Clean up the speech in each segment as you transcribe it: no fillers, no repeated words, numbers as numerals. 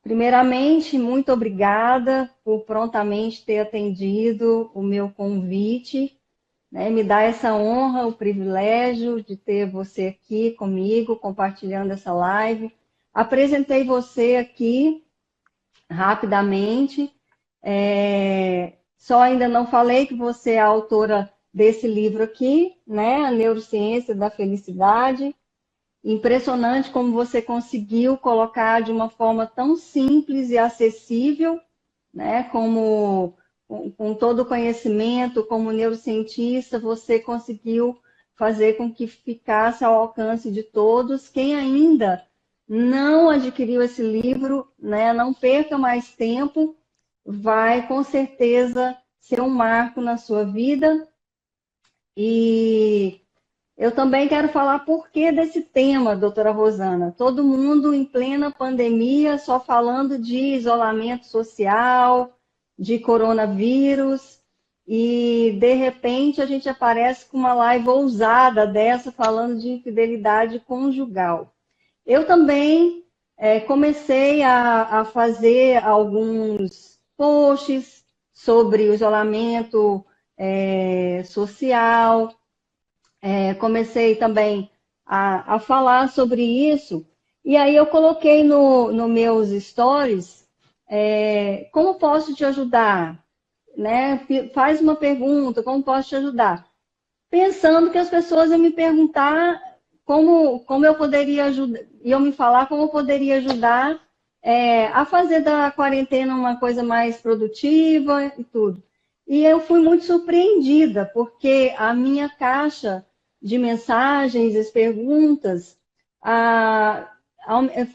Primeiramente, muito obrigada por prontamente ter atendido o meu convite, né? Me dá essa honra, o privilégio de ter você aqui comigo, compartilhando essa live. Apresentei você aqui rapidamente, só ainda não falei que você é a autora desse livro aqui, né? A Neurociência da Felicidade. Impressionante como você conseguiu colocar de uma forma tão simples e acessível, né? Como com todo o conhecimento, como neurocientista, você conseguiu fazer com que ficasse ao alcance de todos. Quem ainda não adquiriu esse livro, né? Não perca mais tempo, vai com certeza ser um marco na sua vida. E eu também quero falar por que desse tema, doutora Rosana. Todo mundo em plena pandemia, só falando de isolamento social, de coronavírus, e de repente a gente aparece com uma live ousada dessa, falando de infidelidade conjugal. Eu também comecei a fazer alguns posts sobre o isolamento social. Comecei também a falar sobre isso, e aí eu coloquei no meus stories, como posso te ajudar? Né? Faz uma pergunta, como posso te ajudar? Pensando que as pessoas iam me perguntar como eu poderia ajudar, iam me falar como eu poderia ajudar a fazer da quarentena uma coisa mais produtiva e tudo. E eu fui muito surpreendida, porque a minha caixa de mensagens, as perguntas, ah,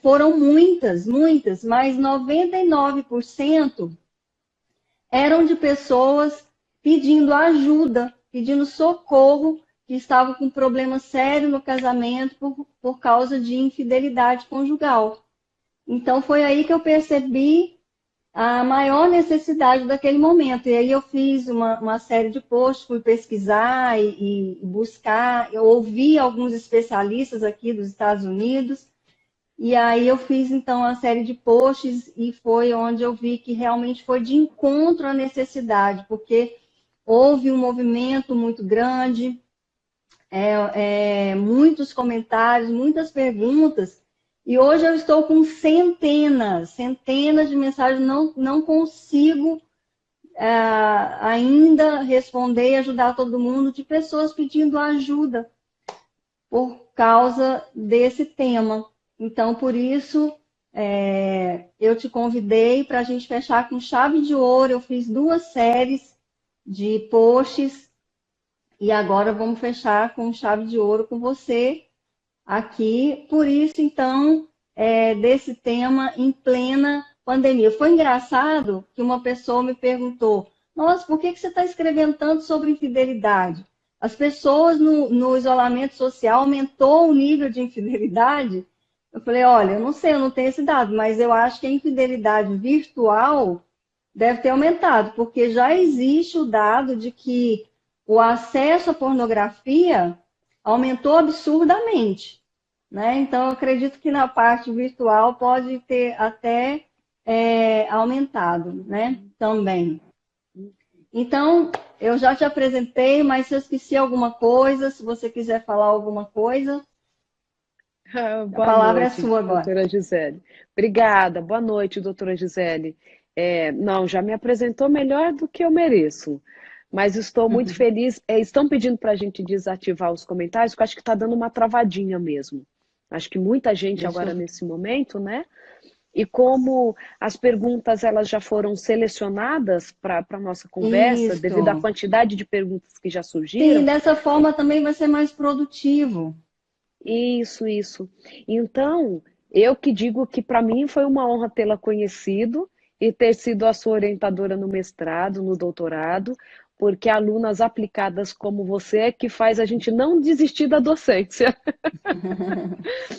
foram muitas, muitas, mas 99% eram de pessoas pedindo ajuda, pedindo socorro, que estavam com problema sério no casamento por causa de infidelidade conjugal. Então, foi aí que eu percebi a maior necessidade daquele momento. E aí eu fiz uma série de posts, fui pesquisar e buscar, eu ouvi alguns especialistas aqui dos Estados Unidos, e aí eu fiz, então, uma série de posts e foi onde eu vi que realmente foi de encontro à necessidade, porque houve um movimento muito grande, muitos comentários, muitas perguntas, e hoje eu estou com centenas de mensagens, não consigo ainda responder e ajudar todo mundo, de pessoas pedindo ajuda por causa desse tema. Então, por isso, eu te convidei para a gente fechar com chave de ouro. Eu fiz 2 séries de posts e agora vamos fechar com chave de ouro com você aqui. Por isso, então, desse tema em plena pandemia. Foi engraçado que uma pessoa me perguntou: nossa, por que você está escrevendo tanto sobre infidelidade? As pessoas no isolamento social aumentou o nível de infidelidade? Eu falei: olha, eu não sei, eu não tenho esse dado, mas eu acho que a infidelidade virtual deve ter aumentado, porque já existe o dado de que o acesso à pornografia aumentou absurdamente, né? Então, eu acredito que na parte virtual pode ter até aumentado, né? Também. Então, eu já te apresentei, mas se eu esqueci alguma coisa, se você quiser falar alguma coisa, a Boa palavra é noite, sua agora. doutora Gisele. Obrigada, boa noite, doutora Gisele. Não, já me apresentou melhor do que eu mereço, mas estou muito feliz. Estão pedindo para a gente desativar os comentários, porque eu acho que está dando uma travadinha mesmo. Acho que muita gente Deixa agora eu... nesse momento, né? E como as perguntas elas já foram selecionadas para a nossa conversa, devido à Isso. quantidade de perguntas que já Sim, surgiram. dessa forma também vai ser mais produtivo. Isso. Então, eu que digo que para mim foi uma honra tê-la conhecido e ter sido a sua orientadora no mestrado, no doutorado, porque alunas aplicadas como você é que faz a gente não desistir da docência.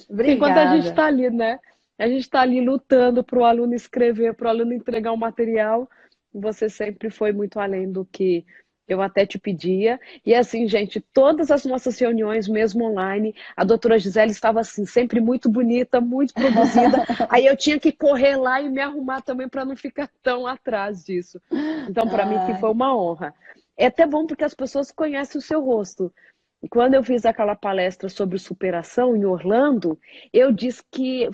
Porque enquanto a gente Obrigada. está ali, né? A gente está ali lutando para o aluno escrever, para o aluno entregar o material, você sempre foi muito além do que Eu até te pedia. E assim, gente, todas as nossas reuniões, mesmo online, a doutora Gisele estava assim, sempre muito bonita, muito produzida. Aí eu tinha que correr lá e me arrumar também para não ficar tão atrás disso. Então, para mim, que Ai, foi uma honra. É até bom porque as pessoas conhecem o seu rosto. Quando eu fiz aquela palestra sobre superação em Orlando, eu disse que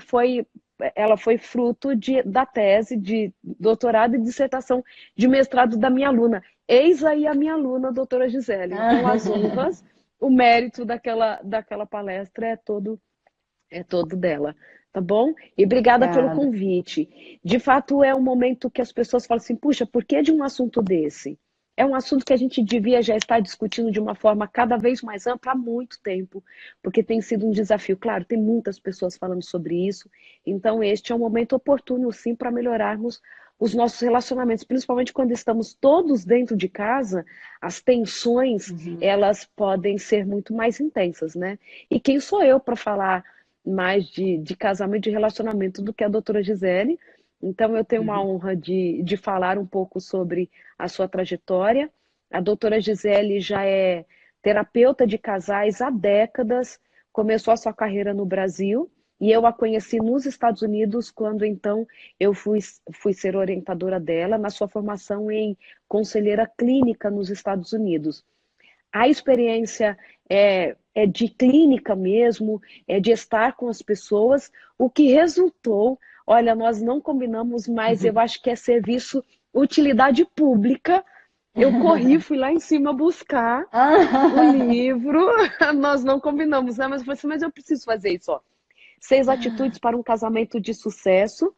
ela foi fruto da tese de doutorado e dissertação de mestrado da minha aluna. Eis aí a minha aluna, a doutora Gisele. Então, as honras, o mérito daquela palestra é todo dela, tá bom? E obrigada pelo obrigada. convite. De fato, é um momento que as pessoas falam assim, puxa, por que de um assunto desse? É um assunto que a gente devia já estar discutindo de uma forma cada vez mais ampla há muito tempo, porque tem sido um desafio. Claro, tem muitas pessoas falando sobre isso, então este é um momento oportuno, sim, para melhorarmos os nossos relacionamentos, principalmente quando estamos todos dentro de casa, as tensões, Uhum. elas podem ser muito mais intensas, né? E quem sou eu para falar mais de casamento, de relacionamento do que a doutora Gisele. Então, eu tenho uma Uhum. honra de falar um pouco sobre a sua trajetória. A doutora Gisele já é terapeuta de casais há décadas, começou a sua carreira no Brasil e eu a conheci nos Estados Unidos quando então eu fui ser orientadora dela na sua formação em conselheira clínica nos Estados Unidos. A experiência é de clínica mesmo, é de estar com as pessoas, o que resultou, olha, nós não combinamos, mas eu acho que é serviço utilidade pública. Eu corri, fui lá em cima buscar o livro, nós não combinamos, né? Mas eu falei assim, mas eu preciso fazer isso, ó. 6 atitudes para um casamento de sucesso.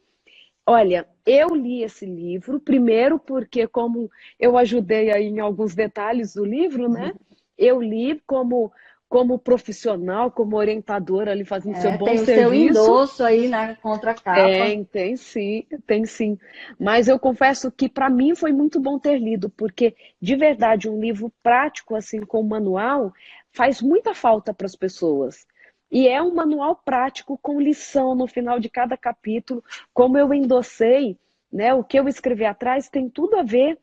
Olha, eu li esse livro, primeiro porque como eu ajudei aí em alguns detalhes do livro, né? Eu li como profissional, como orientadora ali fazendo seu bom Tem o seu serviço. endosso aí na contracapa. Tem sim, tem sim. Mas eu confesso que para mim foi muito bom ter lido, porque de verdade um livro prático assim com manual faz muita falta para as pessoas. E é um manual prático com lição no final de cada capítulo, como eu endossei, né? O que eu escrevi atrás tem tudo a ver,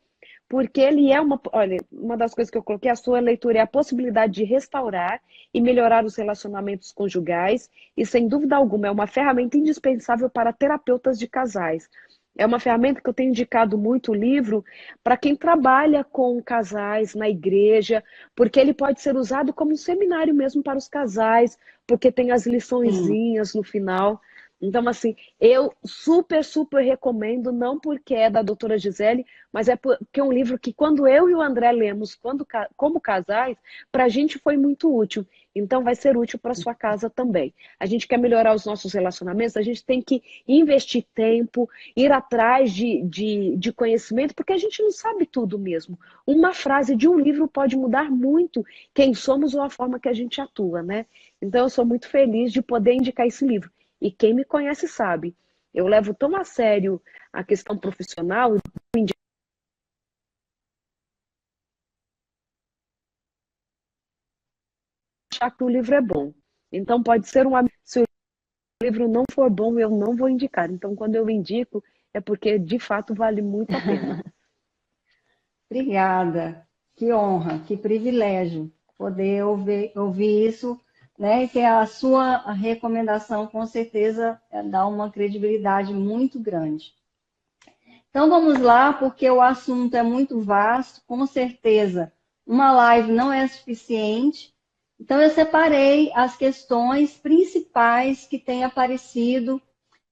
porque ele é olha, uma das coisas que eu coloquei, a sua leitura é a possibilidade de restaurar e melhorar os relacionamentos conjugais e, sem dúvida alguma, é uma ferramenta indispensável para terapeutas de casais. É uma ferramenta que eu tenho indicado muito o livro para quem trabalha com casais na igreja, porque ele pode ser usado como um seminário mesmo para os casais, porque tem as Sim. liçõezinhas no final. Então, assim, eu super, super recomendo, não porque é da doutora Gisele, mas é porque é um livro que quando eu e o André lemos como casais, para a gente foi muito útil. Então vai ser útil para sua casa também. A gente quer melhorar os nossos relacionamentos, a gente tem que investir tempo, ir atrás de conhecimento, porque a gente não sabe tudo mesmo. Uma frase de um livro pode mudar muito quem somos ou a forma que a gente atua, né? Então eu sou muito feliz de poder indicar esse livro. E quem me conhece sabe, eu levo tão a sério a questão profissional achar que o livro é bom. Então pode ser se o livro não for bom, eu não vou indicar. Então quando eu indico, é porque de fato vale muito a pena. Obrigada. Que honra, que privilégio poder ouvir isso, né? Que a sua recomendação, com certeza, dá uma credibilidade muito grande. Então vamos lá, porque o assunto é muito vasto, com certeza uma live não é suficiente. Então eu separei as questões principais que têm aparecido,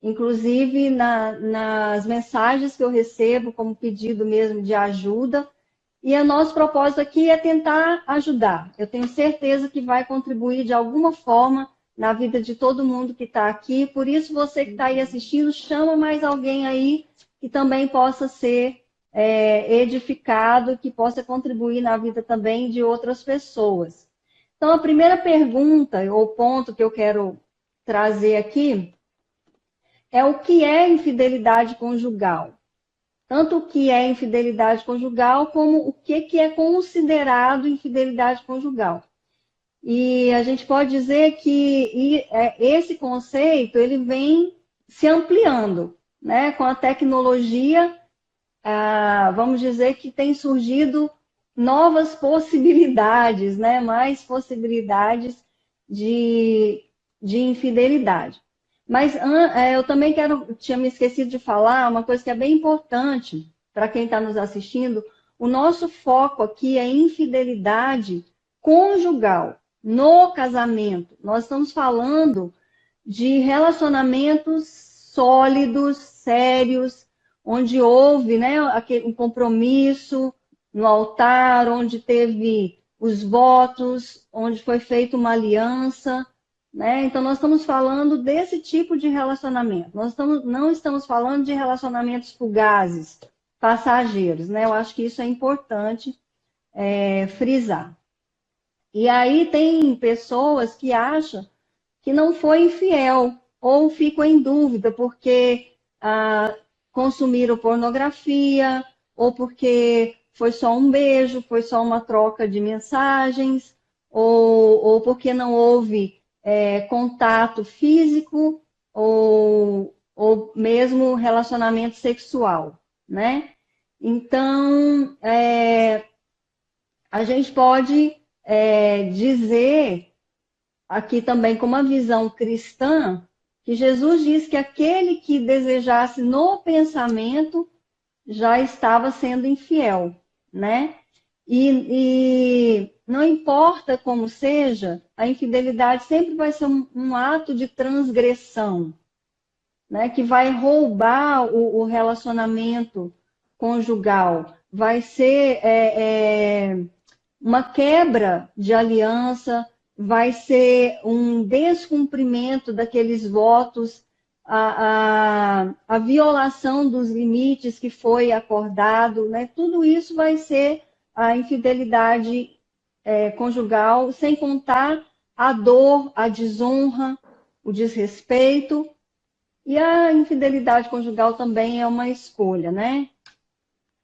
inclusive nas mensagens que eu recebo como pedido mesmo de ajuda. E o nosso propósito aqui é tentar ajudar. Eu tenho certeza que vai contribuir de alguma forma na vida de todo mundo que está aqui. Por isso, você que está aí assistindo, chama mais alguém aí que também possa ser edificado, que possa contribuir na vida também de outras pessoas. Então, a primeira pergunta, ou ponto que eu quero trazer aqui, é o que é infidelidade conjugal? Tanto o que é infidelidade conjugal, como o que é considerado infidelidade conjugal. E a gente pode dizer que esse conceito ele vem se ampliando, né? Com a tecnologia, vamos dizer que tem surgido novas possibilidades, né? Mais possibilidades de infidelidade. Mas eu também tinha me esquecido de falar uma coisa que é bem importante para quem está nos assistindo. O nosso foco aqui é infidelidade conjugal, no casamento. Nós estamos falando de relacionamentos sólidos, sérios, onde houve, né, um compromisso no altar, onde teve os votos, onde foi feita uma aliança, né? Então, nós estamos falando desse tipo de relacionamento. Não estamos falando de relacionamentos fugazes, passageiros, né? Eu acho que isso é importante frisar. E aí tem pessoas que acham que não foi infiel, ou ficam em dúvida porque consumiram pornografia, ou porque foi só um beijo, foi só uma troca de mensagens, ou porque não houve contato físico, ou mesmo relacionamento sexual, né? Então, a gente pode dizer aqui também com uma visão cristã, que Jesus diz que aquele que desejasse no pensamento já estava sendo infiel, né? E não importa como seja, a infidelidade sempre vai ser um ato de transgressão, né? Que vai roubar o relacionamento conjugal, vai ser uma quebra de aliança, vai ser um descumprimento daqueles votos, a violação dos limites que foi acordado, né? Tudo isso vai ser a infidelidade conjugal, sem contar a dor, a desonra, o desrespeito. E a infidelidade conjugal também é uma escolha, né?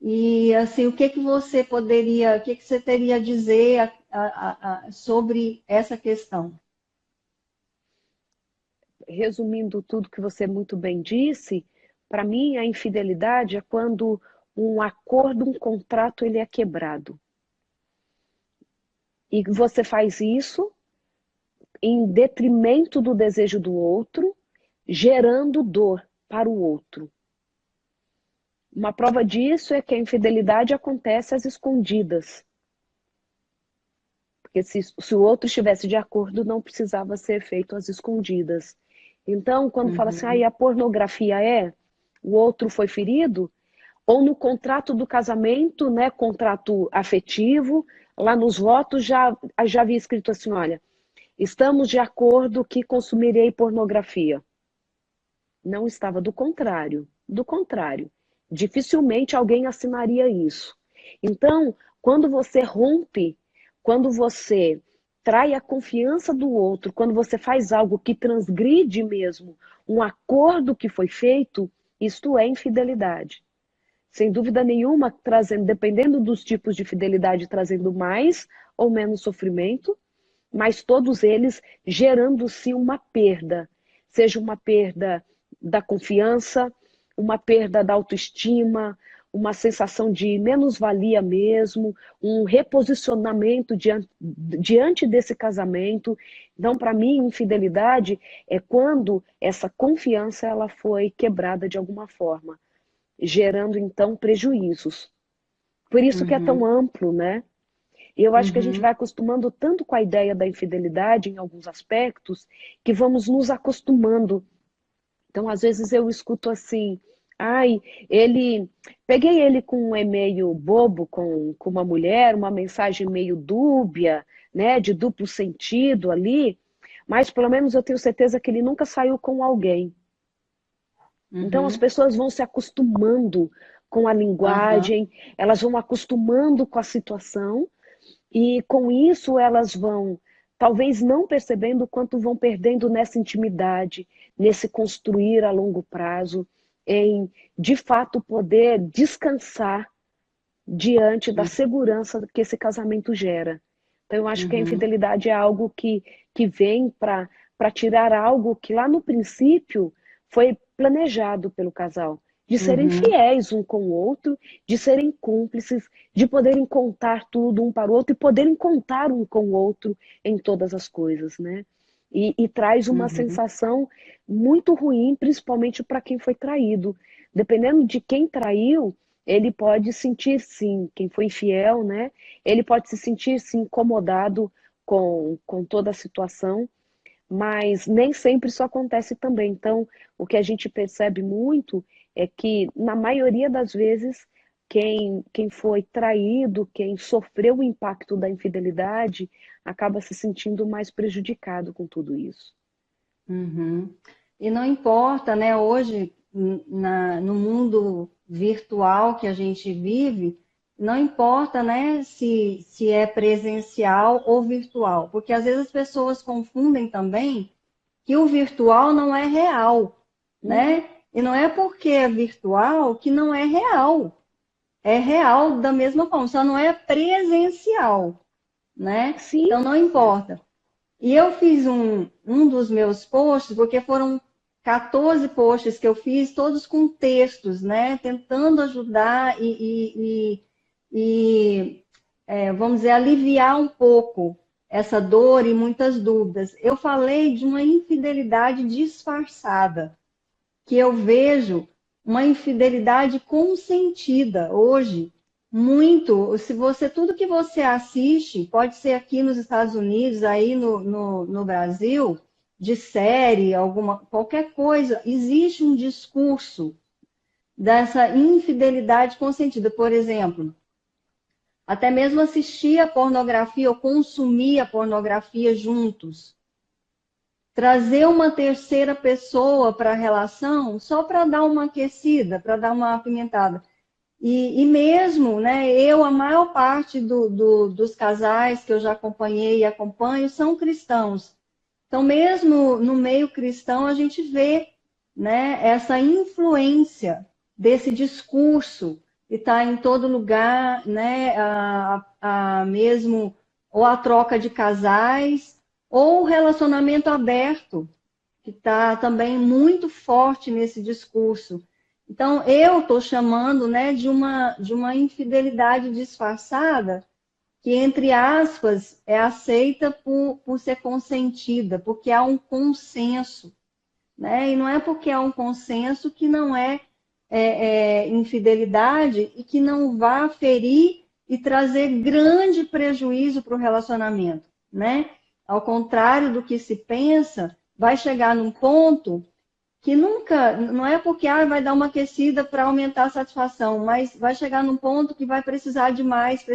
E assim, o que você teria a dizer sobre essa questão? Resumindo tudo que você muito bem disse, para mim a infidelidade é quando um acordo, um contrato, ele é quebrado. E você faz isso em detrimento do desejo do outro, gerando dor para o outro. Uma prova disso é que a infidelidade acontece às escondidas. Porque se o outro estivesse de acordo, não precisava ser feito às escondidas. Então, quando fala assim, a pornografia o outro foi ferido, ou no contrato do casamento, né, contrato afetivo, lá nos votos já havia escrito assim, olha, estamos de acordo que consumirei pornografia. Não estava, do contrário. Do contrário. Dificilmente alguém assinaria isso. Então, quando você rompe, quando você trai a confiança do outro, quando você faz algo que transgride mesmo um acordo que foi feito, isto é infidelidade. Sem dúvida nenhuma, trazendo, dependendo dos tipos de fidelidade, trazendo mais ou menos sofrimento, mas todos eles gerando-se uma perda, seja uma perda da confiança, uma perda da autoestima, uma sensação de menos-valia mesmo, um reposicionamento diante desse casamento. Então, para mim, infidelidade é quando essa confiança ela foi quebrada de alguma forma, gerando, então, prejuízos. Por isso que é tão amplo, né? E eu acho que a gente vai acostumando tanto com a ideia da infidelidade em alguns aspectos, que vamos nos acostumando. Então, às vezes eu escuto assim, ai, peguei ele com um e-mail bobo com uma mulher, uma mensagem meio dúbia, né, de duplo sentido ali, mas pelo menos eu tenho certeza que ele nunca saiu com alguém. Então as pessoas vão se acostumando com a linguagem, elas vão acostumando com a situação, e com isso elas vão, talvez não percebendo o quanto vão perdendo nessa intimidade, nesse construir a longo prazo, em de fato poder descansar diante da segurança que esse casamento gera. Então eu acho que a infidelidade é algo que vem para tirar algo que lá no princípio foi planejado pelo casal. de serem Uhum. fiéis um com o outro, de serem cúmplices, de poderem contar tudo um para o outro e poderem contar um com o outro em todas as coisas, né? E traz uma Uhum. sensação muito ruim, principalmente para quem foi traído. Dependendo de quem traiu, ele pode sentir sim, quem foi infiel, né? Ele pode se sentir sim incomodado com toda a situação, mas nem sempre isso acontece também. Então, o que a gente percebe muito é que, na maioria das vezes, quem foi traído, quem sofreu o impacto da infidelidade, acaba se sentindo mais prejudicado com tudo isso. Uhum. E não importa, né? Hoje, no mundo virtual que a gente vive, não importa, né, se é presencial ou virtual, porque às vezes as pessoas confundem também que o virtual não é real, Uhum. né? E não é porque é virtual que não é real. É real da mesma forma, só não é presencial, né? Sim, Então não importa. E eu fiz um dos meus posts, porque foram 14 posts que eu fiz, todos com textos, né? Tentando ajudar vamos dizer, aliviar um pouco essa dor e muitas dúvidas. Eu falei de uma infidelidade disfarçada, que eu vejo uma infidelidade consentida hoje. Muito, se você, tudo que você assiste, pode ser aqui nos Estados Unidos, aí no Brasil, de série, alguma, qualquer coisa, existe um discurso dessa infidelidade consentida. Por exemplo, até mesmo assistir a pornografia ou consumir a pornografia juntos. Trazer uma terceira pessoa para a relação só para dar uma aquecida, para dar uma apimentada. E mesmo, né, a maior parte dos casais que eu já acompanhei e acompanho são cristãos. Então, mesmo no meio cristão, a gente vê, né, essa influência desse discurso que está em todo lugar, né, mesmo ou a troca de casais, ou o relacionamento aberto, que está também muito forte nesse discurso. Então, eu estou chamando, né, de uma infidelidade disfarçada, que, entre aspas, é aceita por ser consentida, porque há um consenso, né? E não é porque há um consenso que não é infidelidade e que não vá ferir e trazer grande prejuízo para o relacionamento, né? Ao contrário do que se pensa, vai chegar num ponto que nunca, não é porque vai dar uma aquecida para aumentar a satisfação, mas vai chegar num ponto que vai precisar de mais,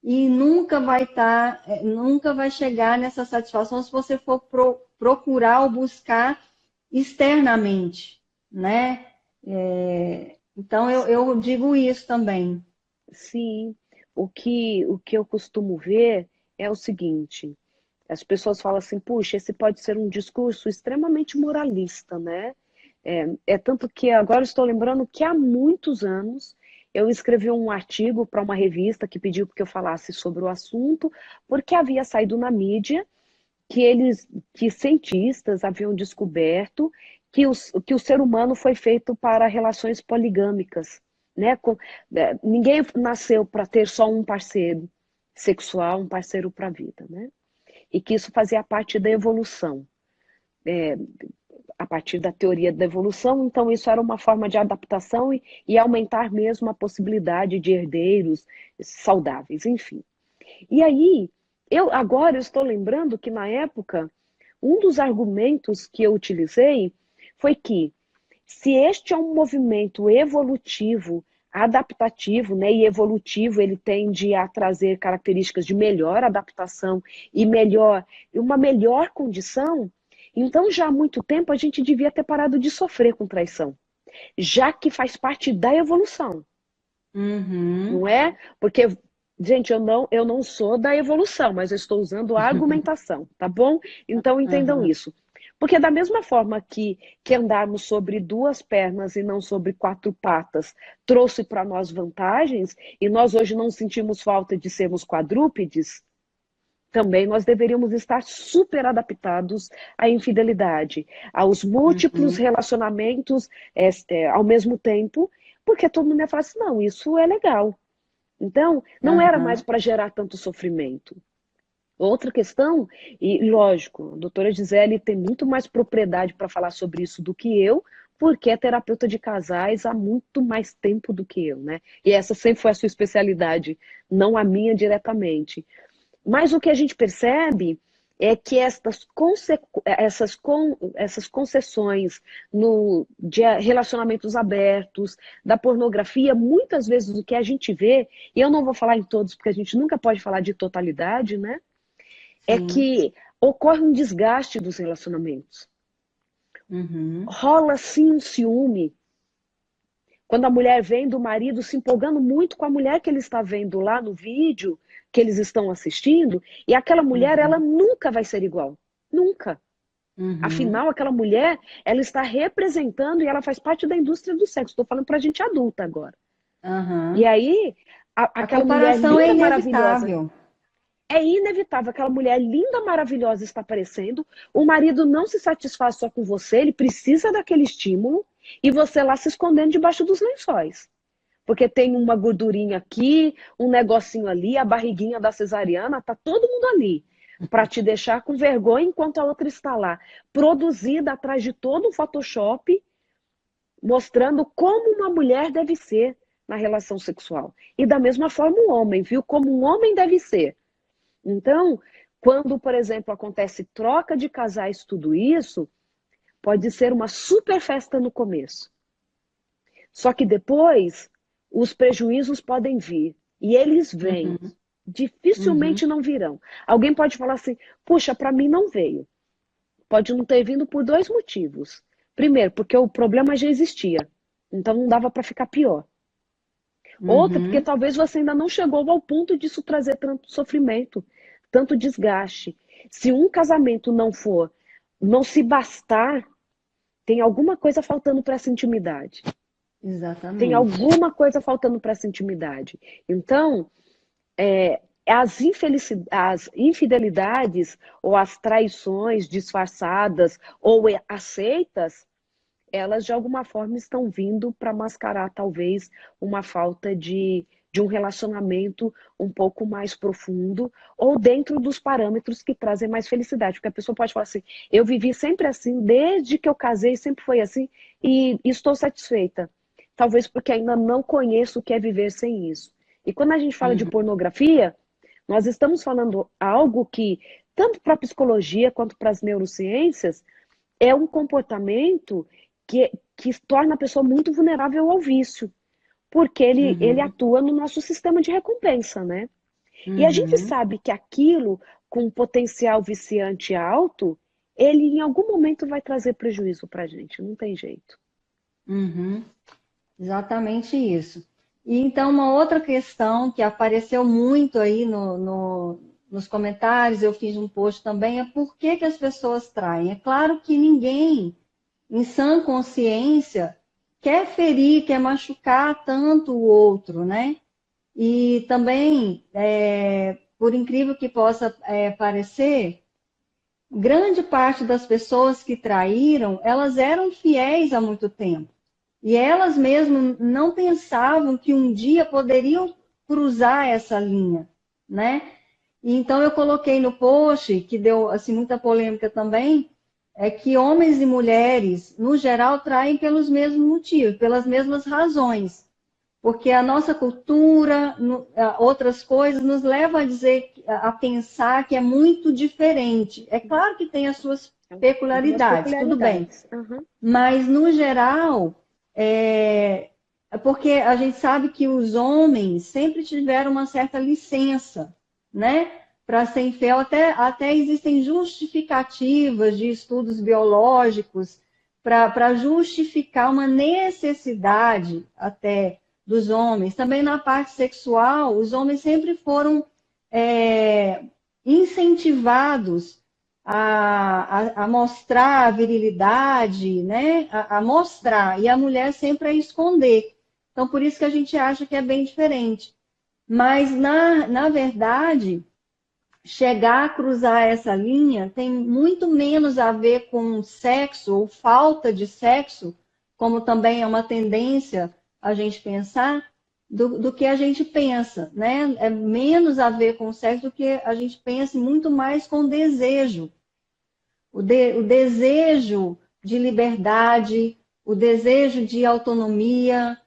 e nunca vai estar, nunca vai chegar nessa satisfação se você for procurar ou buscar externamente, né? Então eu digo isso também. sim. O que eu costumo ver é o seguinte: as pessoas falam assim, puxa, esse pode ser um discurso extremamente moralista, né? É tanto que agora estou lembrando que há muitos anos eu escrevi um artigo para uma revista que pediu que eu falasse sobre o assunto, porque havia saído na mídia que cientistas haviam descoberto que o ser humano foi feito para relações poligâmicas, né? Ninguém nasceu para ter só um parceiro sexual, um parceiro para a vida, né? E que isso fazia parte da evolução, a partir da teoria da evolução. Então isso era uma forma de adaptação e aumentar mesmo a possibilidade de herdeiros saudáveis, enfim. E aí, eu estou lembrando que na época, um dos argumentos que eu utilizei foi que, se este é um movimento evolutivo, adaptativo, né, e evolutivo, ele tende a trazer características de melhor adaptação e uma melhor condição, então já há muito tempo a gente devia ter parado de sofrer com traição, já que faz parte da evolução. Uhum. Não é? Porque, gente, eu não sou da evolução, mas eu estou usando a argumentação, tá bom? Então entendam Uhum. isso. Porque da mesma forma que andarmos sobre duas pernas e não sobre quatro patas trouxe para nós vantagens, e nós hoje não sentimos falta de sermos quadrúpedes, também nós deveríamos estar super adaptados à infidelidade, aos múltiplos Uhum, relacionamentos ao mesmo tempo, porque todo mundo ia falar assim, não, isso é legal. Então, não era mais aham, para gerar tanto sofrimento. Outra questão, e lógico, a doutora Gisele tem muito mais propriedade para falar sobre isso do que eu, porque é terapeuta de casais há muito mais tempo do que eu, né? E essa sempre foi a sua especialidade, não a minha diretamente. Mas o que a gente percebe é que essas concessões de relacionamentos abertos, da pornografia, muitas vezes o que a gente vê, e eu não vou falar em todos, porque a gente nunca pode falar de totalidade, né? É sim, que ocorre um desgaste dos relacionamentos. uhum, Rola sim um ciúme. Quando a mulher vem do marido se empolgando muito com a mulher que ele está vendo lá no vídeo, que eles estão assistindo, e aquela mulher, ela uhum, nunca vai ser igual. Nunca. uhum, Afinal, aquela mulher, ela está representando e ela faz parte da indústria do sexo. Estou falando para gente adulta agora. E aham. aí, A aquela mulher comparação é linda, maravilhosa, inevitável. é inevitável, aquela mulher linda, maravilhosa está aparecendo, o marido não se satisfaz só com você, ele precisa daquele estímulo, e você lá se escondendo debaixo dos lençóis. Porque tem uma gordurinha aqui, um negocinho ali, a barriguinha da cesariana, tá todo mundo ali. Para te deixar com vergonha enquanto a outra está lá, produzida atrás de todo um Photoshop, mostrando como uma mulher deve ser na relação sexual. E da mesma forma o homem, viu? Como um homem deve ser. Então, quando, por exemplo, acontece troca de casais, tudo isso, pode ser uma super festa no começo. Só que depois, os prejuízos podem vir. E eles vêm. Uhum, uhum, Dificilmente não virão. Alguém pode falar assim: puxa, para mim não veio. Pode não ter vindo por dois motivos. Primeiro, porque o problema já existia. Então não dava para ficar pior. Outra, porque uhum. talvez você ainda não chegou ao ponto disso trazer tanto sofrimento, tanto desgaste. Se um casamento não se bastar, tem alguma coisa faltando para essa intimidade. Tem Exatamente. alguma coisa faltando para essa intimidade. Então, as infidelidades ou as traições disfarçadas ou aceitas, elas de alguma forma estão vindo para mascarar talvez uma falta de um relacionamento um pouco mais profundo ou dentro dos parâmetros que trazem mais felicidade. Porque a pessoa pode falar assim, eu vivi sempre assim, desde que eu casei sempre foi assim e estou satisfeita. Talvez porque ainda não conheço o que é viver sem isso. E quando a gente fala de Uhum, pornografia, nós estamos falando algo que, tanto para a psicologia quanto para as neurociências, é um comportamento que torna a pessoa muito vulnerável ao vício, porque ele uhum, atua no nosso sistema de recompensa, né? E a gente uhum, sabe que aquilo com potencial viciante alto, ele em algum momento vai trazer prejuízo para a gente, não tem jeito. uhum. Exatamente isso. E então, uma outra questão que apareceu muito aí nos comentários, eu fiz um post também, é por que que as pessoas traem? É claro que ninguém, em sã consciência, quer ferir, quer machucar tanto o outro, né? E também, por incrível que possa parecer, grande parte das pessoas que traíram, elas eram fiéis há muito tempo. E elas mesmas não pensavam que um dia poderiam cruzar essa linha, né? E então eu coloquei no post, que deu assim muita polêmica também, é que homens e mulheres, no geral, traem pelos mesmos motivos, pelas mesmas razões. Porque a nossa cultura, outras coisas, nos levam a dizer, a pensar que é muito diferente. É claro que tem as suas Algumas peculiaridades, tudo bem. peculiaridades. Uhum. Mas, no geral, porque a gente sabe que os homens sempre tiveram uma certa licença, né? Para ser infiel, até existem justificativas de estudos biológicos para justificar uma necessidade até dos homens. Também na parte sexual, os homens sempre foram é, incentivados a mostrar a virilidade, né? A mostrar, e a mulher sempre a esconder. Então, por isso que a gente acha que é bem diferente. Mas, na verdade, chegar a cruzar essa linha tem muito menos a ver com sexo ou falta de sexo, como também é uma tendência a gente pensar, do que a gente pensa, né? É menos a ver com sexo do que a gente pensa, e muito mais com desejo. O desejo de liberdade, o desejo de autonomia,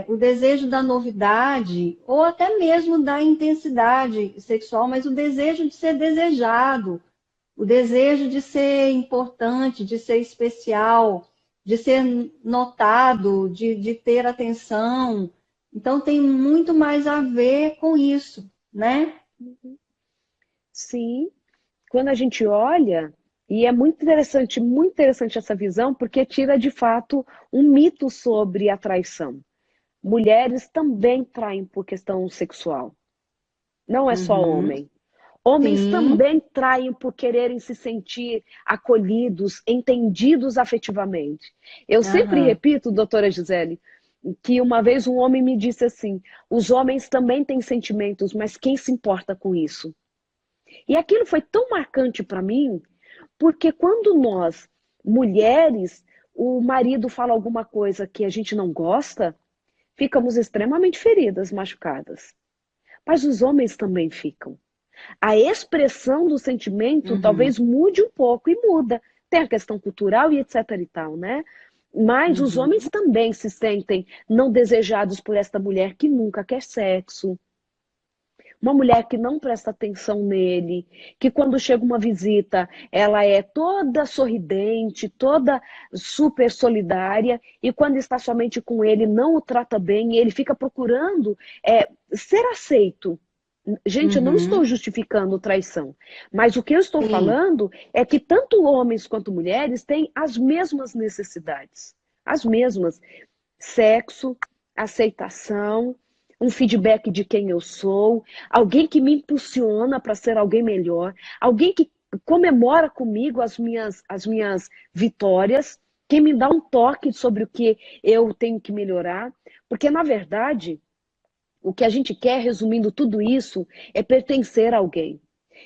o desejo da novidade, ou até mesmo da intensidade sexual, mas o desejo de ser desejado, o desejo de ser importante, de ser especial, de ser notado, de ter atenção. Então, tem muito mais a ver com isso, né? Sim, quando a gente olha, e é muito interessante essa visão, porque tira de fato um mito sobre a traição. Mulheres também traem por questão sexual, não é só Uhum. homem. Homens Sim. também traem por quererem se sentir acolhidos, entendidos afetivamente. Eu sempre Aham. repito, doutora Gisele, que uma vez um homem me disse assim: os homens também têm sentimentos, mas quem se importa com isso? E aquilo foi tão marcante para mim, porque quando nós, mulheres, o marido fala alguma coisa que a gente não gosta, ficamos extremamente feridas, machucadas. Mas os homens também ficam. A expressão do sentimento Uhum. talvez mude um pouco e muda. Tem a questão cultural e etc e tal, né? Mas os Uhum. homens também se sentem não desejados por esta mulher que nunca quer sexo, uma mulher que não presta atenção nele, que quando chega uma visita, ela é toda sorridente, toda super solidária, e quando está somente com ele, não o trata bem, e ele fica procurando ser aceito. Gente, eu não estou Uhum. justificando traição, mas o que eu estou Sim. falando é que tanto homens quanto mulheres têm as mesmas necessidades, as mesmas. Sexo, aceitação, um feedback de quem eu sou, alguém que me impulsiona para ser alguém melhor, alguém que comemora comigo as minhas vitórias, que me dá um toque sobre o que eu tenho que melhorar, porque na verdade, o que a gente quer, resumindo tudo isso, é pertencer a alguém,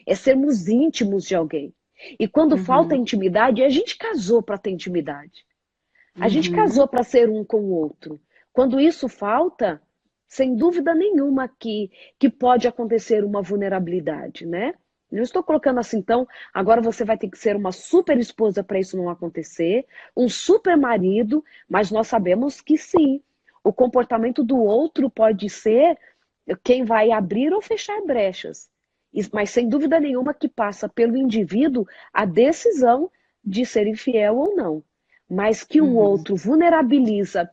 é sermos íntimos de alguém. E quando falta Uhum. intimidade, a gente casou para ter intimidade. A gente casou Uhum. para ser um com o outro. Quando isso falta, sem dúvida nenhuma que pode acontecer uma vulnerabilidade, né? Não estou colocando assim, então, agora você vai ter que ser uma super esposa para isso não acontecer, um super marido, mas nós sabemos que sim, o comportamento do outro pode ser quem vai abrir ou fechar brechas. Mas sem dúvida nenhuma que passa pelo indivíduo a decisão de ser infiel ou não. Mas que o Uhum. outro vulnerabiliza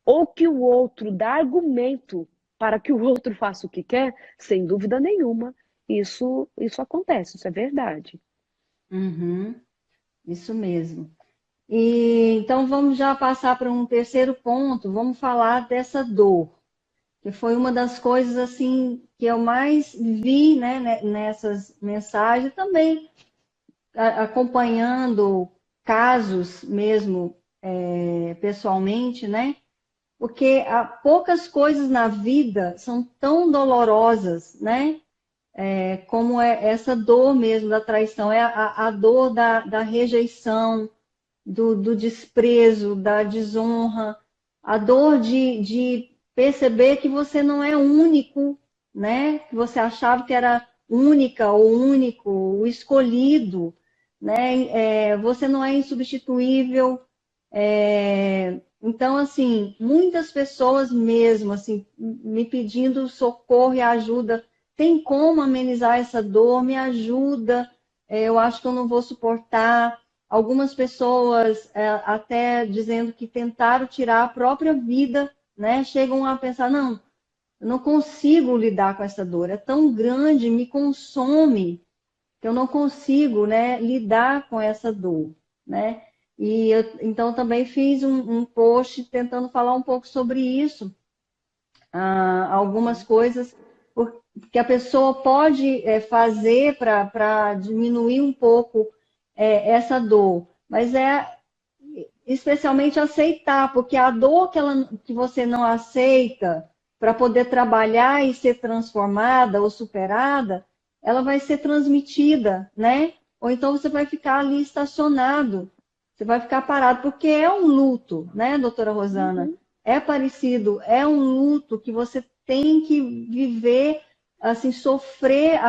ou que o outro dá argumento para que o outro faça o que quer, sem dúvida nenhuma, isso acontece, isso é verdade. Uhum. Isso mesmo. E então vamos já passar para um terceiro ponto. Vamos falar dessa dor, que foi uma das coisas assim que eu mais vi, né, nessas mensagens, também acompanhando casos mesmo pessoalmente, né? Porque há poucas coisas na vida são tão dolorosas, né? Como é essa dor mesmo da traição, é a dor da rejeição, do desprezo, da desonra, a dor de perceber que você não é único, né? Que você achava que era única ou único, o escolhido, né? Você não é insubstituível. Então, assim, muitas pessoas mesmo, assim, me pedindo socorro e ajuda. Tem como amenizar essa dor? Me ajuda. Eu acho que eu não vou suportar. Algumas pessoas até dizendo que tentaram tirar a própria vida, né? Chegam a pensar, não, eu não consigo lidar com essa dor, é tão grande, me consome, que eu não consigo, né, lidar com essa dor, né? E eu, então também fiz um post tentando falar um pouco sobre isso, algumas coisas que a pessoa pode fazer para diminuir um pouco essa dor, mas é especialmente aceitar, porque a dor que você não aceita para poder trabalhar e ser transformada ou superada, ela vai ser transmitida, né? Ou então você vai ficar ali estacionado, você vai ficar parado, porque é um luto, né, doutora Rosana? Uhum. É parecido, é um luto que você tem que viver, assim, sofrer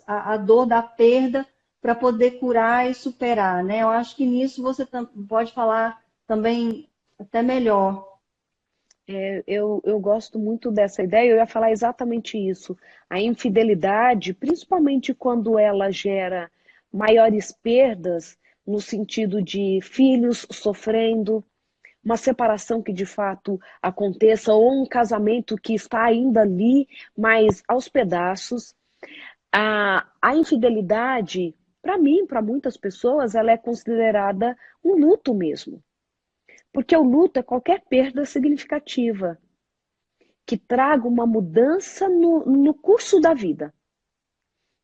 a dor da perda para poder curar e superar, né? Eu acho que nisso você pode falar também até melhor. Eu gosto muito dessa ideia, eu ia falar exatamente isso. A infidelidade, principalmente quando ela gera maiores perdas, no sentido de filhos sofrendo, uma separação que de fato aconteça, ou um casamento que está ainda ali, mas aos pedaços. A infidelidade, para mim, para muitas pessoas, ela é considerada um luto mesmo. Porque o luto é qualquer perda significativa que traga uma mudança no curso da vida.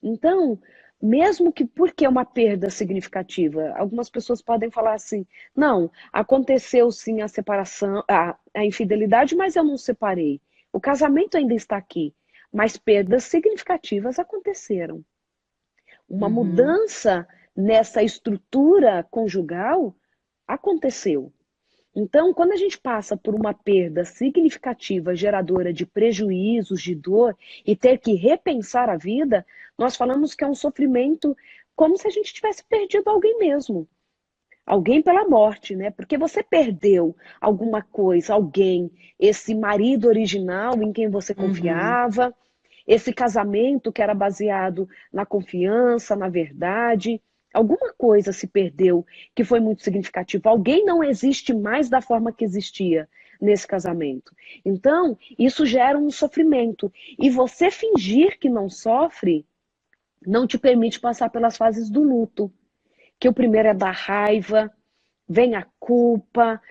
Então, mesmo que porque é uma perda significativa, algumas pessoas podem falar assim: não, aconteceu sim a separação, a infidelidade, mas eu não separei. O casamento ainda está aqui, mas perdas significativas aconteceram. Uma Uhum, mudança nessa estrutura conjugal aconteceu. Então, quando a gente passa por uma perda significativa, geradora de prejuízos, de dor, e ter que repensar a vida, nós falamos que é um sofrimento como se a gente tivesse perdido alguém mesmo. Alguém pela morte, né? Porque você perdeu alguma coisa, alguém, esse marido original em quem você uhum, confiava, esse casamento que era baseado na confiança, na verdade. Alguma coisa se perdeu que foi muito significativa. Alguém não existe mais da forma que existia nesse casamento. Então, isso gera um sofrimento. E você fingir que não sofre não te permite passar pelas fases do luto. Que o primeiro é da raiva, vem a culpa,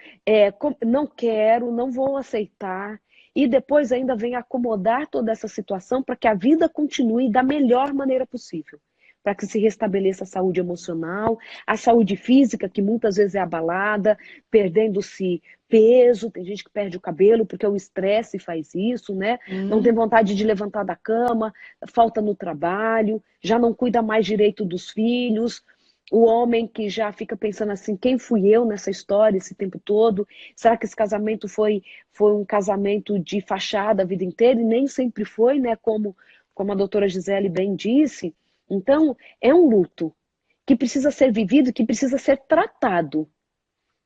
não quero, não vou aceitar. E depois ainda vem acomodar toda essa situação para que a vida continue da melhor maneira possível. Para que se restabeleça a saúde emocional, a saúde física, que muitas vezes é abalada, perdendo-se peso, tem gente que perde o cabelo porque o estresse faz isso, né? Não tem sim, vontade de levantar da cama, falta no trabalho, já não cuida mais direito dos filhos, o homem que já fica pensando assim, quem fui eu nessa história esse tempo todo? Será que esse casamento foi um casamento de fachada a vida inteira? E nem sempre foi, né? Como a doutora Gisele bem disse. Então, é um luto que precisa ser vivido, que precisa ser tratado.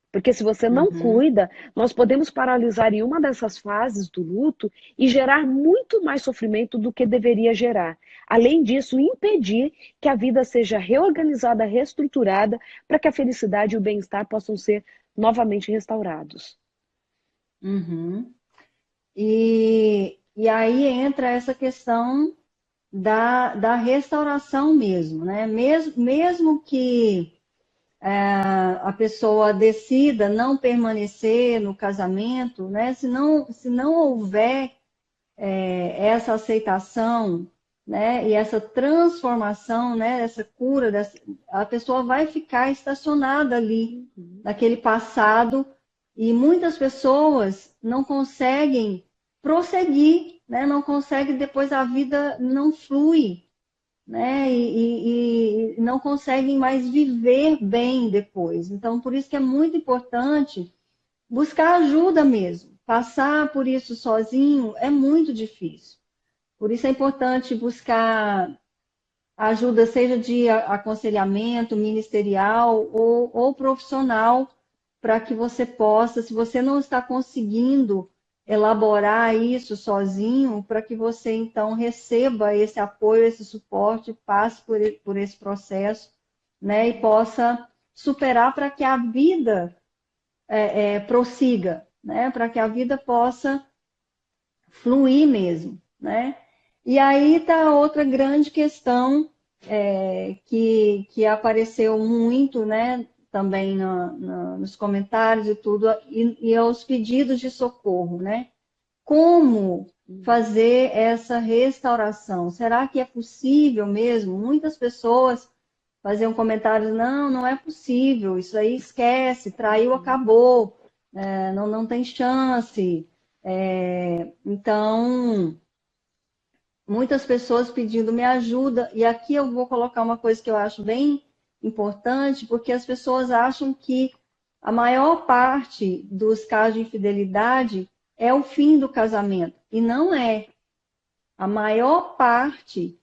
Porque se você não uhum. cuida, nós podemos paralisar em uma dessas fases do luto e gerar muito mais sofrimento do que deveria gerar. Além disso, impedir que a vida seja reorganizada, reestruturada, para que a felicidade e o bem-estar possam ser novamente restaurados. Uhum. E aí entra essa questão da restauração mesmo, né? Mesmo que a pessoa decida não permanecer no casamento, né? Se não houver essa aceitação, né? E essa transformação, né? Essa cura, a pessoa vai ficar estacionada ali, Uhum. naquele passado, e muitas pessoas não conseguem prosseguir, né? Não conseguem, depois a vida não flui, né? E não conseguem mais viver bem depois. Então, por isso que é muito importante buscar ajuda mesmo. Passar por isso sozinho é muito difícil. Por isso é importante buscar ajuda, seja de aconselhamento ministerial ou profissional, para que você possa, se você não está conseguindo elaborar isso sozinho, para que você então receba esse apoio, esse suporte, passe por esse processo, né, e possa superar para que a vida prossiga, né, para que a vida possa fluir mesmo, né? E aí está outra grande questão que apareceu muito, né, também nos comentários e tudo, e aos pedidos de socorro, né? Como fazer essa restauração? Será que é possível mesmo? Muitas pessoas faziam comentários, não, não é possível, isso aí esquece, traiu, Uhum. acabou, não tem chance. Então, muitas pessoas pedindo me ajuda, e aqui eu vou colocar uma coisa que eu acho bem importante, porque as pessoas acham que a maior parte dos casos de infidelidade é o fim do casamento, e não é. A maior parte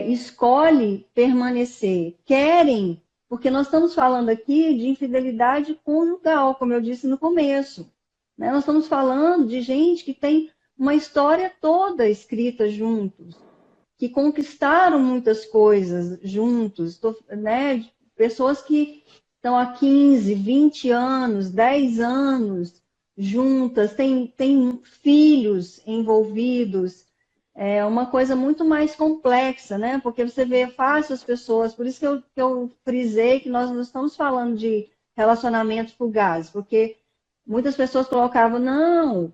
escolhe permanecer, querem, porque nós estamos falando aqui de infidelidade conjugal, como eu disse no começo, né? Nós estamos falando de gente que tem uma história toda escrita juntos, que conquistaram muitas coisas juntos, né? Pessoas que estão há 15, 20 anos, 10 anos juntas, têm filhos envolvidos, é uma coisa muito mais complexa, né? Porque você vê fácil as pessoas, por isso que eu frisei que nós não estamos falando de relacionamentos fugazes, porque muitas pessoas colocavam, não,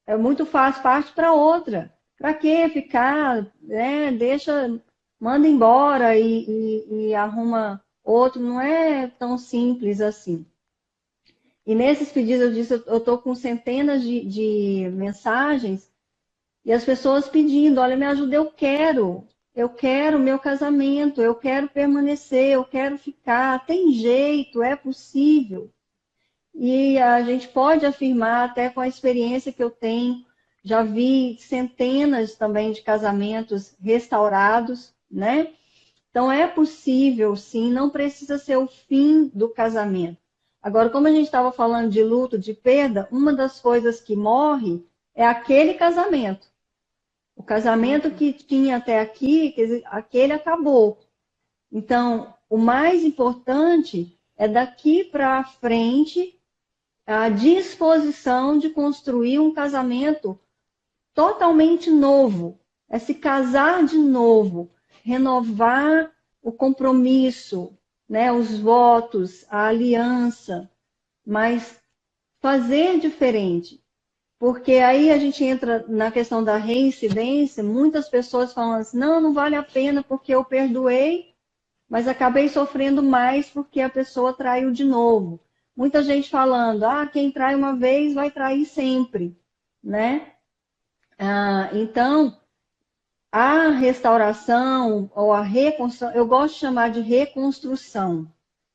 é muito fácil, parte para outra. Para que ficar, né? Deixa, manda embora e arruma outro. Não é tão simples assim. E nesses pedidos, eu disse, eu estou com centenas de mensagens e as pessoas pedindo, olha, me ajuda, eu quero meu casamento, eu quero permanecer, eu quero ficar, tem jeito, é possível. E a gente pode afirmar, até com a experiência que eu tenho, já vi centenas também de casamentos restaurados, né? Então é possível, sim, não precisa ser o fim do casamento. Agora, como a gente estava falando de luto, de perda, uma das coisas que morre é aquele casamento. O casamento que tinha até aqui, quer dizer, aquele acabou. Então, o mais importante é daqui para frente a disposição de construir um casamento totalmente novo, é se casar de novo, renovar o compromisso, né, os votos, a aliança, mas fazer diferente. Porque aí a gente entra na questão da reincidência, muitas pessoas falam assim, não, não vale a pena porque eu perdoei, mas acabei sofrendo mais porque a pessoa traiu de novo. Muita gente falando, ah, quem trai uma vez vai trair sempre, né? Então, a restauração ou a reconstrução, eu gosto de chamar de reconstrução,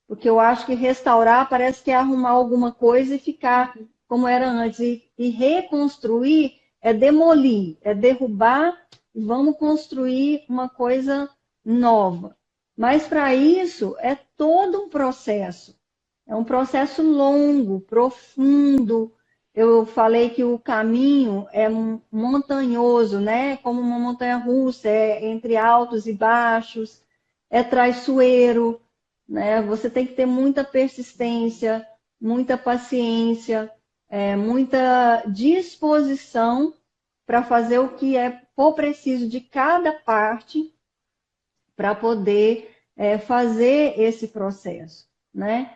porque eu acho que restaurar parece que é arrumar alguma coisa e ficar como era antes. E reconstruir é demolir, é derrubar e vamos construir uma coisa nova. Mas para isso é todo um processo. É um processo longo, profundo. Eu falei que o caminho é montanhoso, né? Como uma montanha russa, é entre altos e baixos, é traiçoeiro, né? Você tem que ter muita persistência, muita paciência, muita disposição para fazer o que for preciso de cada parte para poder fazer esse processo, né?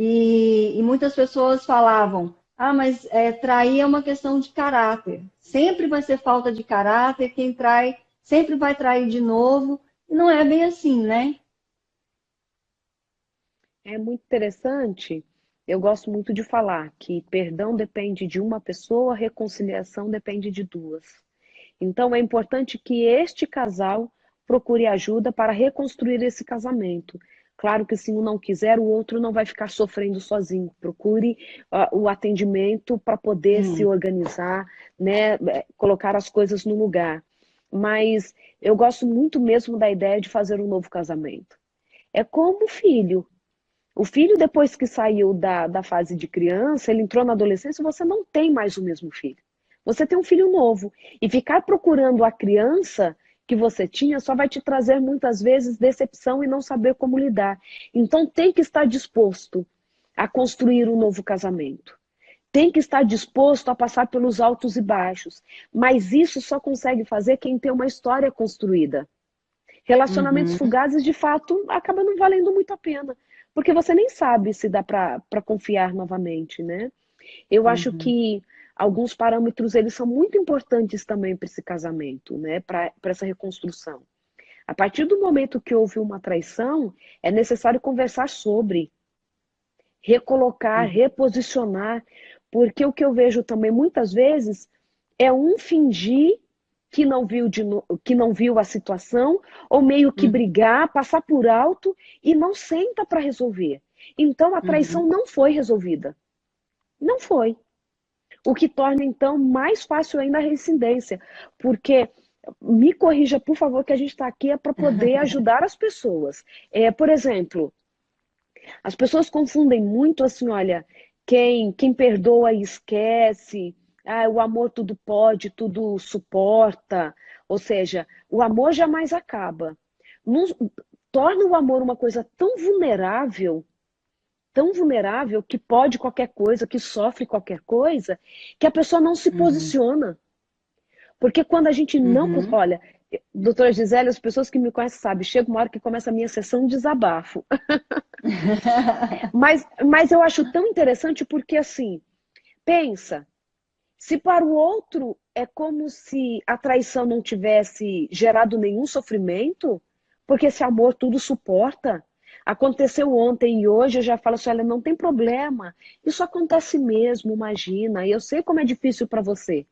E muitas pessoas falavam, ah, mas trair é uma questão de caráter. Sempre vai ser falta de caráter, quem trai sempre vai trair de novo. E não é bem assim, né? É muito interessante. Eu gosto muito de falar que perdão depende de uma pessoa, reconciliação depende de duas. Então é importante que este casal procure ajuda para reconstruir esse casamento. Claro que se um não quiser, o outro não vai ficar sofrendo sozinho. Procure o atendimento para poder se Hum. organizar, né, colocar as coisas no lugar. Mas eu gosto muito mesmo da ideia de fazer um novo casamento. É como o filho. O filho, depois que saiu da fase de criança, ele entrou na adolescência, você não tem mais o mesmo filho. Você tem um filho novo. E ficar procurando a criança que você tinha só vai te trazer muitas vezes decepção e não saber como lidar. Então tem que estar disposto a construir um novo casamento. Tem que estar disposto a passar pelos altos e baixos. Mas isso só consegue fazer quem tem uma história construída. Relacionamentos Uhum, fugazes, de fato, acabam não valendo muito a pena, porque você nem sabe se dá para confiar novamente, né? Eu acho uhum. que alguns parâmetros eles são muito importantes também para esse casamento, né? Para essa reconstrução. A partir do momento que houve uma traição, é necessário conversar sobre, recolocar, reposicionar, porque o que eu vejo também muitas vezes é um fingir que não viu a situação, ou meio que Uhum. brigar, passar por alto e não senta para resolver. Então a traição Uhum. não foi resolvida. Não foi. O que torna, então, mais fácil ainda a reincidência. Porque, me corrija, por favor, que a gente está aqui é para poder ajudar as pessoas. Por exemplo, as pessoas confundem muito assim, olha, quem perdoa e esquece, o amor tudo pode, tudo suporta. Ou seja, o amor jamais acaba. Nos, torna o amor uma coisa tão vulnerável que pode qualquer coisa, que sofre qualquer coisa, que a pessoa não se Uhum. posiciona. Porque quando a gente não. Uhum. Olha, doutora Gisele, as pessoas que me conhecem sabem, chega uma hora que começa a minha sessão de desabafo. Mas eu acho tão interessante porque, assim, pensa, se para o outro é como se a traição não tivesse gerado nenhum sofrimento, porque esse amor tudo suporta. Aconteceu ontem e hoje eu já falo assim, olha, não tem problema. Isso acontece mesmo, imagina. Eu sei como é difícil para você.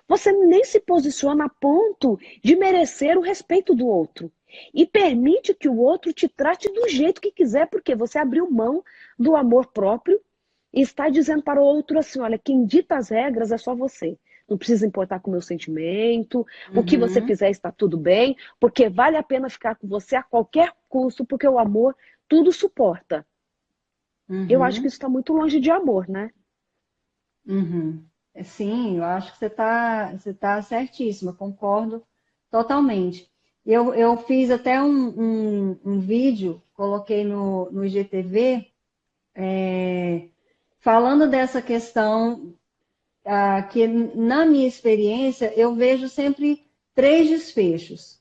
Você nem se posiciona a ponto de merecer o respeito do outro. E permite que o outro te trate do jeito que quiser, porque você abriu mão do amor próprio e está dizendo para o outro assim: olha, quem dita as regras é só você. Não precisa importar com o meu sentimento, o que você Uhum. fizer está tudo bem, porque vale a pena ficar com você a qualquer custo, porque o amor tudo suporta. Eu acho que Uhum. isso está muito longe de amor, né? Uhum. Sim, eu acho que você tá certíssima, concordo totalmente. Eu fiz até um vídeo, coloquei no IGTV, falando dessa questão, que na minha experiência eu vejo sempre três desfechos.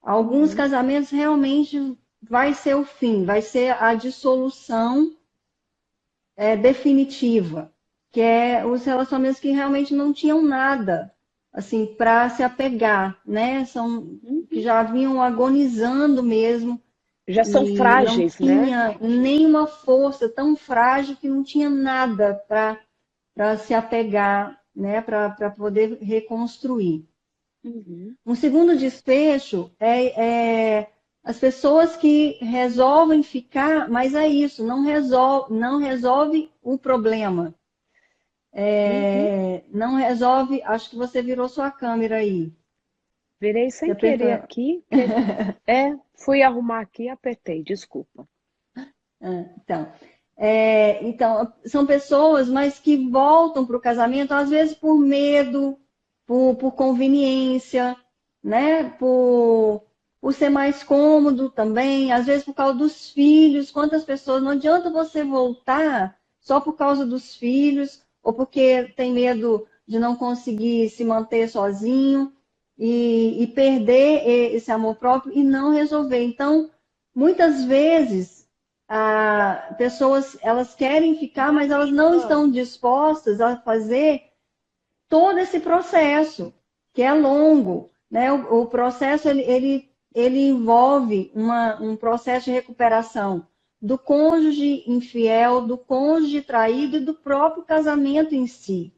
Alguns Uhum. casamentos realmente vai ser o fim, vai ser a dissolução definitiva, que é os relacionamentos que realmente não tinham nada assim para se apegar, né? São que Uhum. já vinham agonizando mesmo Já são e não frágeis, né? tinha nenhuma força, tão frágil que não tinha nada para se apegar, né? Para poder reconstruir. Uhum. Um segundo desfecho é as pessoas que resolvem ficar, mas é isso, não resolve o problema. Uhum. Não resolve. Acho que você virou sua câmera aí. Virei Você sem querer apertou. aqui. Fui arrumar aqui e apertei, desculpa. Então, então, são pessoas, mas que voltam para o casamento, às vezes por medo, por conveniência, né? Por ser mais cômodo também, às vezes por causa dos filhos. Quantas pessoas, não adianta você voltar só por causa dos filhos, ou porque tem medo de não conseguir se manter sozinho e perder esse amor próprio e não resolver. Então, muitas vezes pessoas elas querem ficar, mas elas não Marina. estão dispostas a fazer todo esse processo, que é longo, né? O processo ele envolve um processo de recuperação do cônjuge infiel, do cônjuge traído e do próprio casamento em si.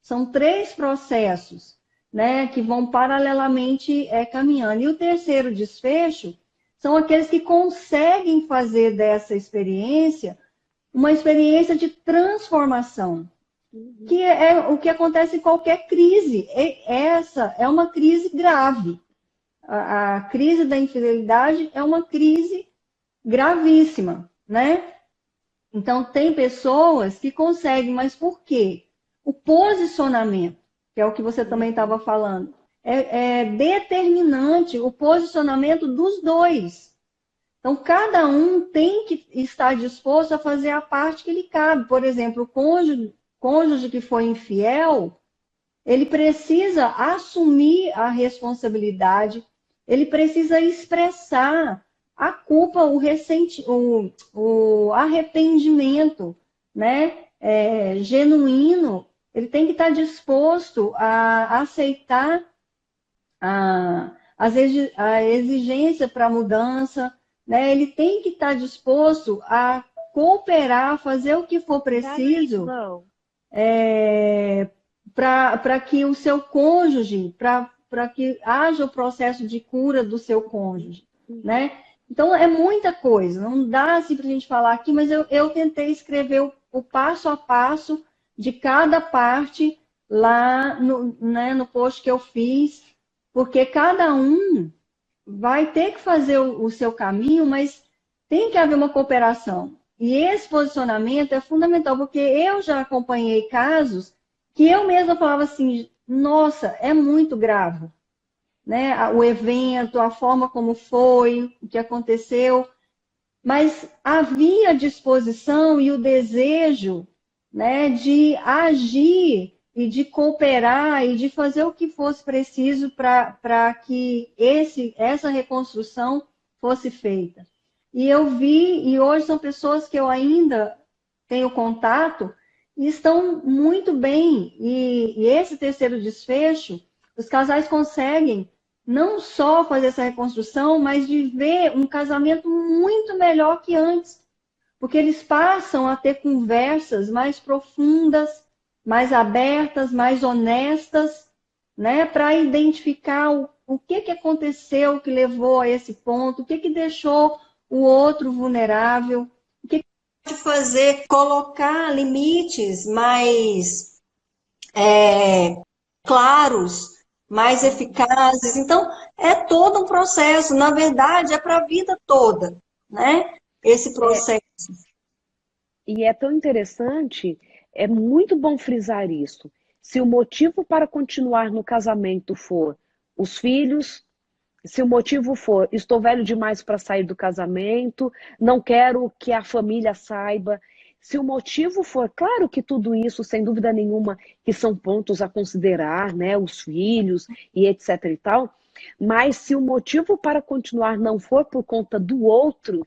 São três processos, né, que vão paralelamente caminhando. E o terceiro desfecho são aqueles que conseguem fazer dessa experiência uma experiência de transformação, que Uhum. é o que acontece em qualquer crise. Essa é uma crise grave. A crise da infidelidade é uma crise gravíssima, né? Então, tem pessoas que conseguem, mas por quê? O posicionamento, que é o que você também estava Uhum. falando, é determinante o posicionamento dos dois. Então, cada um tem que estar disposto a fazer a parte que lhe cabe. Por exemplo, o cônjuge que foi infiel, ele precisa assumir a responsabilidade, ele precisa expressar a culpa, o arrependimento, né? Genuíno. Ele tem que estar disposto a aceitar a exigência para a mudança, né? Ele tem que estar disposto a cooperar, fazer o que for preciso Gratidão. para que o seu cônjuge, para que haja o processo de cura do seu cônjuge, né? Então, é muita coisa, não dá assim para a gente falar aqui, mas eu tentei escrever o passo a passo de cada parte lá no, né, no post que eu fiz, porque cada um vai ter que fazer o seu caminho, mas tem que haver uma cooperação. E esse posicionamento é fundamental, porque eu já acompanhei casos que eu mesma falava assim, nossa, é muito grave, né? O evento, a forma como foi, o que aconteceu, mas havia disposição e o desejo, né, de agir e de cooperar e de fazer o que fosse preciso para que essa reconstrução fosse feita. E eu vi, e hoje são pessoas que eu ainda tenho contato e estão muito bem. E esse terceiro desfecho, os casais conseguem não só fazer essa reconstrução, mas viver um casamento muito melhor que antes. Porque eles passam a ter conversas mais profundas, mais abertas, mais honestas, né? Para identificar o que aconteceu que levou a esse ponto, o que deixou o outro vulnerável, o que pode fazer, colocar limites mais claros, mais eficazes. Então, é todo um processo. Na verdade, é para a vida toda, né? Esse processo. E é tão interessante, é muito bom frisar isso. Se o motivo para continuar no casamento for os filhos, se o motivo for estou velho demais para sair do casamento, não quero que a família saiba. Se o motivo for, claro que tudo isso, sem dúvida nenhuma, que são pontos a considerar, né, os filhos e etc e tal, mas se o motivo para continuar não for por conta do outro,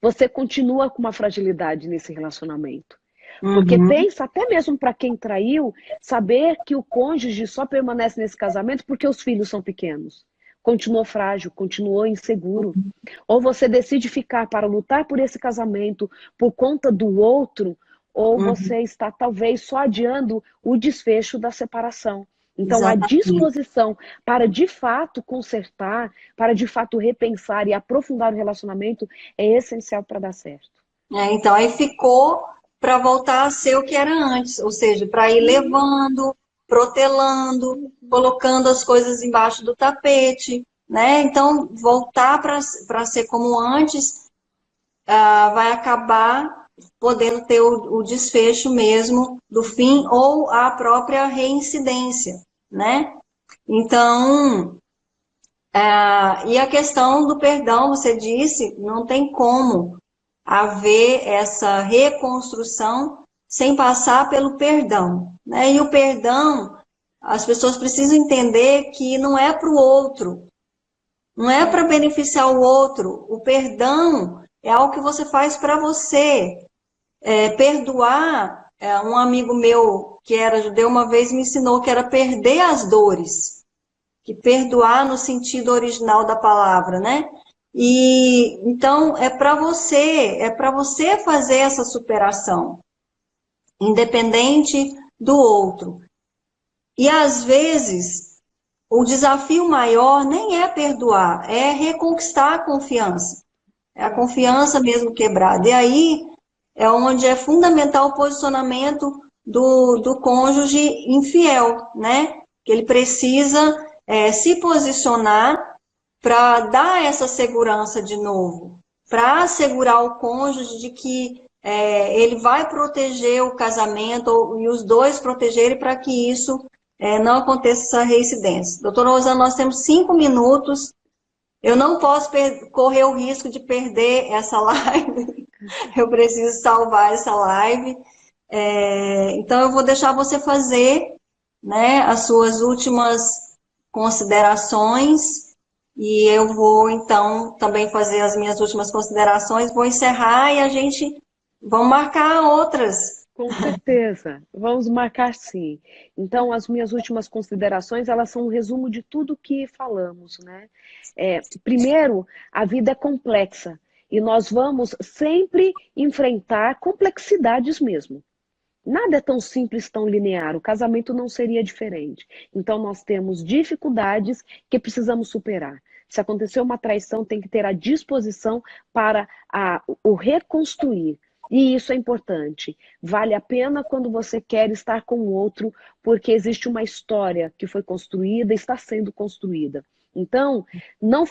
você continua com uma fragilidade nesse relacionamento. Porque pensa, até mesmo para quem traiu, saber que o cônjuge só permanece nesse casamento porque os filhos são pequenos. Continuou frágil, continuou inseguro. Ou você decide ficar para lutar por esse casamento por conta do outro, ou você está talvez só adiando o desfecho da separação. Então, a Exatamente. disposição para de fato consertar, para de fato repensar e aprofundar o relacionamento é essencial para dar certo. Então, aí ficou para voltar a ser o que era antes, ou seja, para ir levando, protelando, colocando as coisas embaixo do tapete, né? Então, voltar para ser como antes, vai acabar podendo ter o desfecho mesmo do fim ou a própria reincidência, né? Então, e a questão do perdão, você disse, não tem como haver essa reconstrução sem passar pelo perdão, né? E o perdão, as pessoas precisam entender que não é para o outro, não é para beneficiar o outro. O perdão é algo que você faz para você. Perdoar, um amigo meu que era judeu uma vez me ensinou que era perder as dores, que perdoar no sentido original da palavra, né? E então é para você fazer essa superação, independente do outro. E às vezes o desafio maior nem é perdoar, é reconquistar a confiança. É a confiança mesmo quebrada. E aí é onde é fundamental o posicionamento do cônjuge infiel, né? Que ele precisa se posicionar para dar essa segurança de novo, para assegurar o cônjuge de que ele vai proteger o casamento e os dois protegerem para que isso não aconteça essa reincidência. Doutora Rosana, nós temos 5 minutos. Eu não posso correr o risco de perder essa live. Eu preciso salvar essa live. Então, eu vou deixar você fazer, né, as suas últimas considerações e eu vou, então, também fazer as minhas últimas considerações. Vou encerrar e a gente vamos marcar outras. Com certeza, vamos marcar sim. Então, as minhas últimas considerações, elas são um resumo de tudo que falamos, né? Primeiro, a vida é complexa e nós vamos sempre enfrentar complexidades mesmo. Nada é tão simples, tão linear. O casamento não seria diferente. Então, nós temos dificuldades que precisamos superar. Se acontecer uma traição, tem que ter a disposição para o reconstruir. E isso é importante. Vale a pena quando você quer estar com o outro, porque existe uma história que foi construída e está sendo construída. Então, não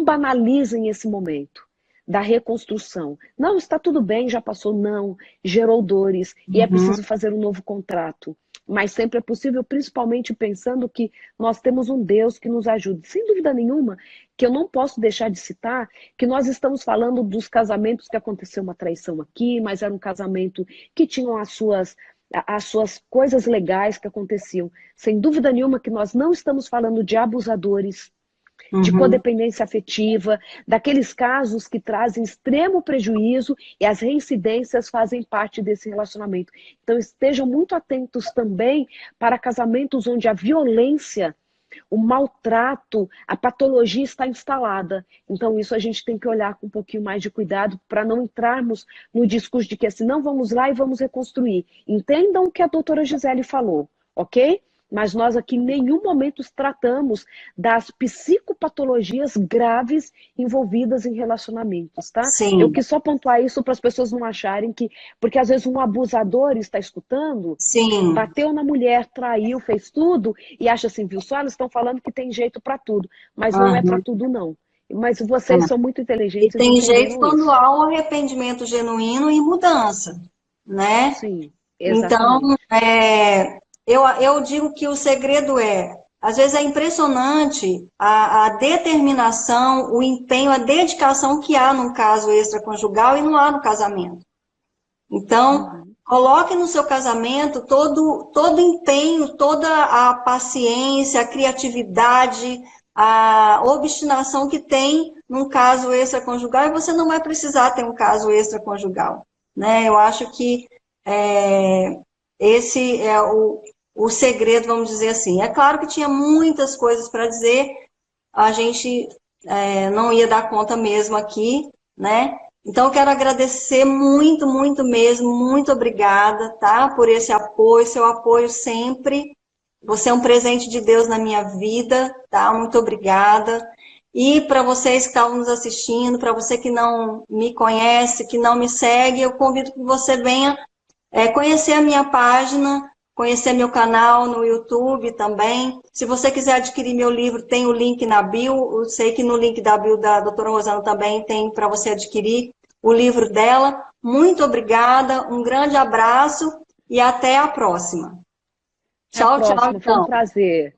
banalizem esse momento da reconstrução. Não, está tudo bem, já passou, não, gerou dores e é preciso fazer um novo contrato. Mas sempre é possível, principalmente pensando que nós temos um Deus que nos ajude. Sem dúvida nenhuma, que eu não posso deixar de citar, que nós estamos falando dos casamentos que aconteceu uma traição aqui, mas era um casamento que tinham as suas coisas legais que aconteciam. Sem dúvida nenhuma que nós não estamos falando de abusadores, de codependência afetiva, daqueles casos que trazem extremo prejuízo e as reincidências fazem parte desse relacionamento. Então estejam muito atentos também para casamentos onde a violência, o maltrato, a patologia está instalada. Então isso a gente tem que olhar com um pouquinho mais de cuidado para não entrarmos no discurso de que assim, não, vamos lá e vamos reconstruir. Entendam o que a doutora Gisele falou, ok? Mas nós aqui em nenhum momento tratamos das psicopatologias graves envolvidas em relacionamentos, tá? Sim. Eu quis só pontuar isso para as pessoas não acharem que... Porque às vezes um abusador está escutando, Sim. bateu na mulher, traiu, fez tudo, e acha assim, viu só, elas estão falando que tem jeito para tudo. Mas não é para tudo, não. Mas vocês são muito inteligentes e tem jeito isso. quando há um arrependimento genuíno e mudança, né? Sim, exatamente. Então, eu digo que o segredo às vezes é impressionante a determinação, o empenho, a dedicação que há num caso extraconjugal e não há no casamento. Então, coloque no seu casamento todo empenho, toda a paciência, a criatividade, a obstinação que tem num caso extraconjugal, e você não vai precisar ter um caso extraconjugal, né? Eu acho que esse é o segredo, vamos dizer assim. É claro que tinha muitas coisas para dizer, a gente não ia dar conta mesmo aqui, né? Então, eu quero agradecer muito, muito mesmo, muito obrigada, tá? Por esse apoio, seu apoio sempre. Você é um presente de Deus na minha vida, tá? Muito obrigada. E para vocês que estavam nos assistindo, para você que não me conhece, que não me segue, eu convido que você venha conhecer a minha página, conhecer meu canal no YouTube também. Se você quiser adquirir meu livro, tem o link na bio. Eu sei que no link da bio da doutora Rosana também tem para você adquirir o livro dela. Muito obrigada, um grande abraço e até a próxima. Tchau, tchau. Foi um prazer.